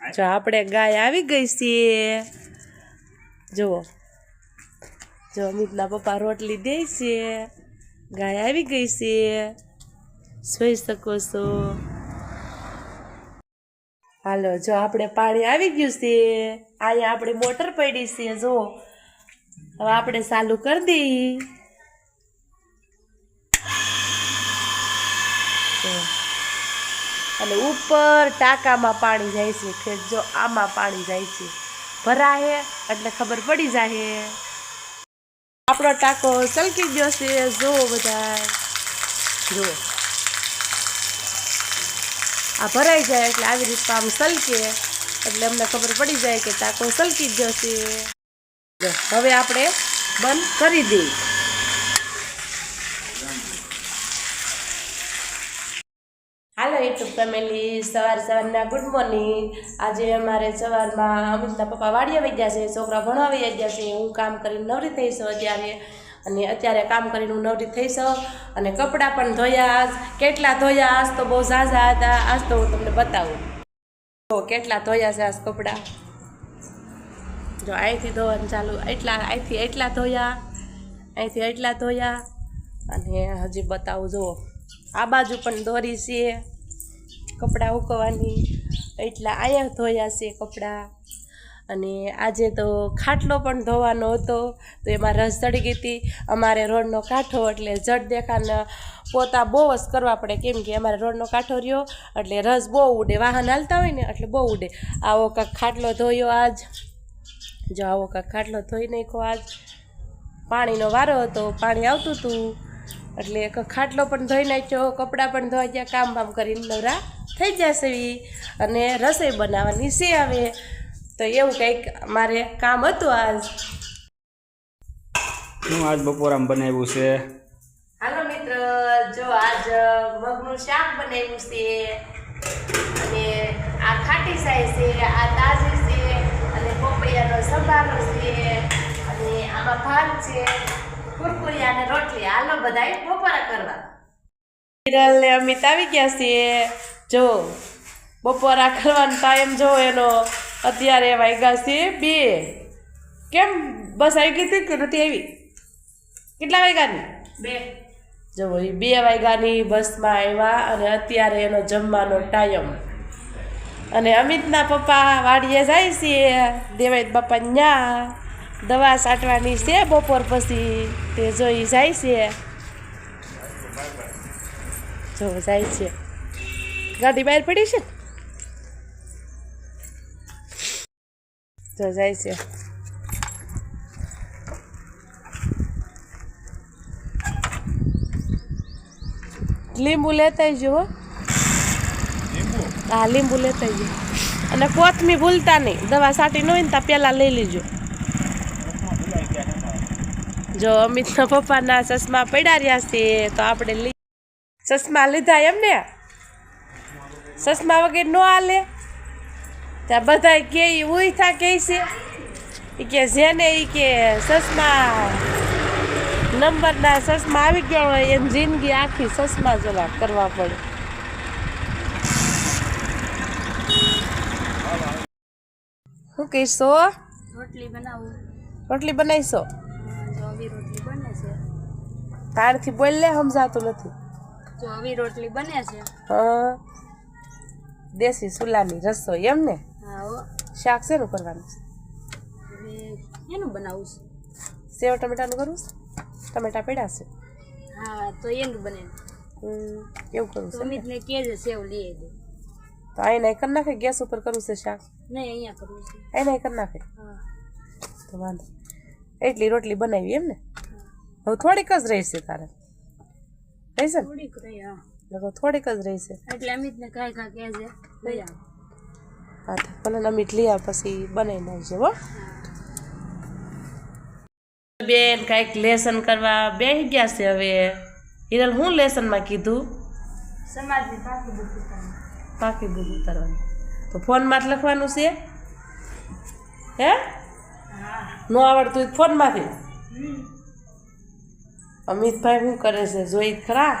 જો આપણે ગાય આવી ગઈ છે જુઓ જો અમિતના પપ્પા રોટલી દે છે ગાય આવી ગઈ છે જોઈ શકો છો હાલો જો આપણે પાણી આવી ગયું છે અહીંયા આપણી મોટર પડી છે જો હવે આપણે ચાલુ કરી દઈએ અને ઉપર ટાંકામાં પાણી જાય છે કે જો આમાં પાણી જાય છે ભરાય એટલે ખબર પડી જાય આપણો ટાંકો ચલકી ગયો છે જો બધા જો આ ભરાઈ જાય એટલે આવી રીતે આમ સલકે એટલે અમને ખબર પડી જાય કે ટાંકો સલકી ગયો છે હવે આપણે બંધ કરી દઈએ હાલો યુટ્યુબ ફેમિલી સવારના ગુડ મોર્નિંગ આજે અમારે સવારમાં અમિતના પપ્પા વાડીએ વહી ગયા છે છોકરા ભણવા વહી ગયા છે હું કામ કરીને નવરી થઈશું અત્યારે કામ કરીને હું નવરી થઈશું અને કપડાં પણ ધોયા કેટલા ધોયા આજ તો બહુ ઝાઝા હતા આજ તો હું તમને બતાવું તો કેટલા ધોયા છે આજ કપડાં જો અહીંથી ધોવાનું ચાલુ અહીંથી એટલા ધોયા અહીંથી એટલા ધોયા અને હજી બતાવું જુઓ આ બાજુ પણ દોરી છે કપડાં ઉકવવાની એટલા અહીંયા ધોયા છે કપડાં અને આજે તો ખાટલો પણ ધોવાનો હતો તો એમાં રસ ચડી ગઈ હતી અમારે રોડનો કાંઠો એટલે જડ દેખાને પોતા બહુ જ કરવા પડે કેમ કે અમારે રોડનો કાંઠો રહ્યો એટલે રસ બહુ ઉડે વાહન હાલતા હોય ને એટલે બહુ ઉડે આવો કાંક ખાટલો ધોયો આજ જો આવો કાંક ખાટલો ધોઈ નાખ્યો આજ પાણીનો વારો હતો પાણી આવતું હતું એટલે એક ખાટલો પણ ધોઈ નાખ્યો કપડાં પણ ધોઈ ગયા કામ બામ કરીને નવરા થઈ જશે અને રસોઈ બનાવવાની છે હવે તો એવું કંઈક મારે કામ હતું આજ હું આજ બપોરામાં બનાવ્યું છે હાલો મિત્ર જો આજ મગનું શાક બનાવ્યું છે અને આ ખાટી સાઈ છે આ તાજી છે અને પપૈયાનો સંભારો છે અને આમાં ભાત છે કુરકુરી અને રોટલી હાલો બધાય બપોરા કરવા હિરલ ને અમિત આવી ગયા છે જો બપોરા કરવાનો ટાઈમ જો એનો અત્યારે વાગ્યા છે 2 કેમ બસ આવી ગઈ હતી કે નથી આવી કેટલા વાગ્યાની 2 જો એ 2 વાગ્યાની બસમાં આવ્યા અને અત્યારે એનો જમવાનો ટાઈમ અને અમિતના પપ્પા વાડીએ જાય છે દેવાય બાપા ન્યા દવા છાંટવાની છે બપોર પછી તે જોઈ જાય છે જો જાય છે ગાડી બહાર પડી છે જો જાય છે લીંબુ લેતા આવજો હા લીંબુ લેતા આવજો અને કોથમી ભૂલતા નહીં દવા છાંટી ન હોય ને ત્યાં પહેલાં લઈ લેજો જો અમિતના પપ્પાના ચશ્મા પડ્યા રહ્યા છે તો આપણે ચશ્મા લીધા એમ ને ચશ્મા વગર ન હાલે ત્યાં બધા કે ઉઈથા કહે છે એ કે જેને એ કે ચશ્મા નંબરના ચશ્મા આવી ગયા હોય એની જિંદગી આખી ચશ્મા જવા કરવા પડે શું કહીશો રોટલી બનાવું રોટલી બનાવીશો જો આવી રોટલી બને છે તારથી બોલ લે સમજાતું નથી જો આવી રોટલી બને છે હા દેશી સુલાની રસોઈ એમ ને હા હો શાક શેનું કરવાનું છે હવે એનું બનાવું છે સેવ ટમેટાનું કરવું છે ટમેટા પડ્યા છે હા તો એનું બને એવું કરવું છે ને? અમિતને કહેજે સેવ લઈ દે તો અહીંયા કરી નાખે ગેસ ઉપર કરવું છે શાક નહીં અહીંયા કરવું છે અહીંયા કરી નાખે હા તો વાંધો એટલી રોટલી બનાવી એમ ને હવે થોડીક જ રહેશે તારે રહેશે ને થોડીક રહી હા લગભગ થોડીક જ રહેશે એટલે અમિતને કાંઈ કહેજે લઈ આવ હા તો ભલે અમિત લઈ આવ પછી બનાવી નાખજે હો બેન કાંઈક લેસન કરવા બેસી ગયા છે હવે હિરલ હું લેસનમાં કીધું સમાજની પાકી બુદ્ધિ કરવાની પાકી બુક ઉતારવાનું તો ફોનમાં જ લખવાનું છે હે હા ન આવડતું હોય ફોનમાંથી અમિતભાઈ શું કરે છે જોઈ ખરા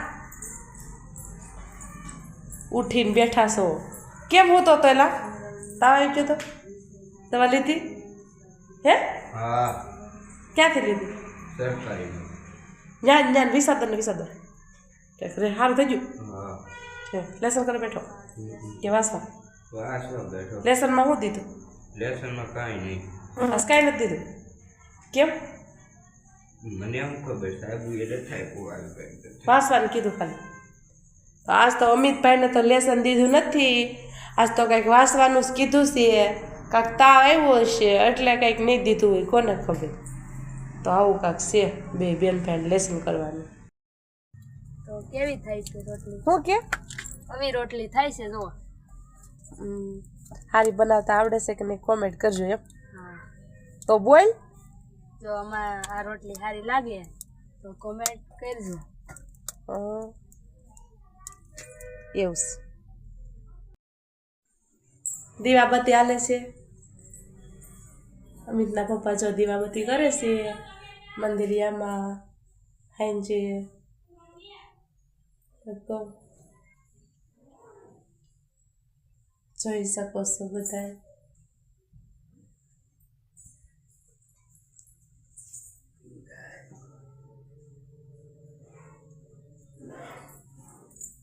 ઉઠીને બેઠા છો કેમ હોતો તો એલા તાવ આવી ગયો તો દવા લીધી હે હા ક્યાંથી લીધી સરકારી જ્ઞાન વિસાદર સારું થઈ ગયું હા છે લેસન કરે બેઠો કે વાસવા વાસમાં બેઠો લેસનમાં શું દીધું લેસનમાં કાંઈ નહીં આજ કાંઈ નથી દીધું કેમ મને એમ ખબર સાહેબ એટલે થાય કોવાલ વાસવાનું કીધું ખાલી તો આજ તો અમિતભાઈને તો લેસન દીધું નથી આજ તો કંઈક વાસવાનું જ કીધું છે કાંઈક તાવ આવ્યો હશે એટલે કંઈક નહીં દીધું હોય કોને ખબર તો આવું કાંઈક છે બે બેન ભાઈને લેસન કરવાનું તો કેવી થાય છે રોટલી શું કે આવી રોટલી થાય છે જો સારી બનાવતા આવડે છે કે નહીં કોમેન્ટ કરજો એમ હા તો બોલ જો અમારે આ રોટલી સારી લાગે તો કોમેન્ટ કરજો એવું છે દીવાબત્તી હાલે છે અમિતના પપ્પા જો દીવાબત્તી કરે છે મંદિરિયામાં હાંજે તો જોઈ શકો છો બધા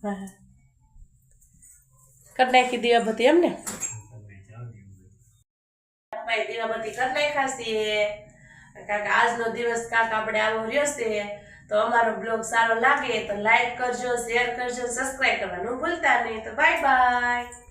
હા કરી નાખી દીવાબત્તી એમ ને દીવાબત્તી કરી નાખ્યા છીએ કાંક આજનો દિવસ કાંક આપણે આવો રહ્યો છે તો અમારો બ્લોગ સારો લાગે તો લાઈક કરજો શેર કરજો સબસ્ક્રાઈબ કરવાનું ભૂલતા નહીં તો બાય બાય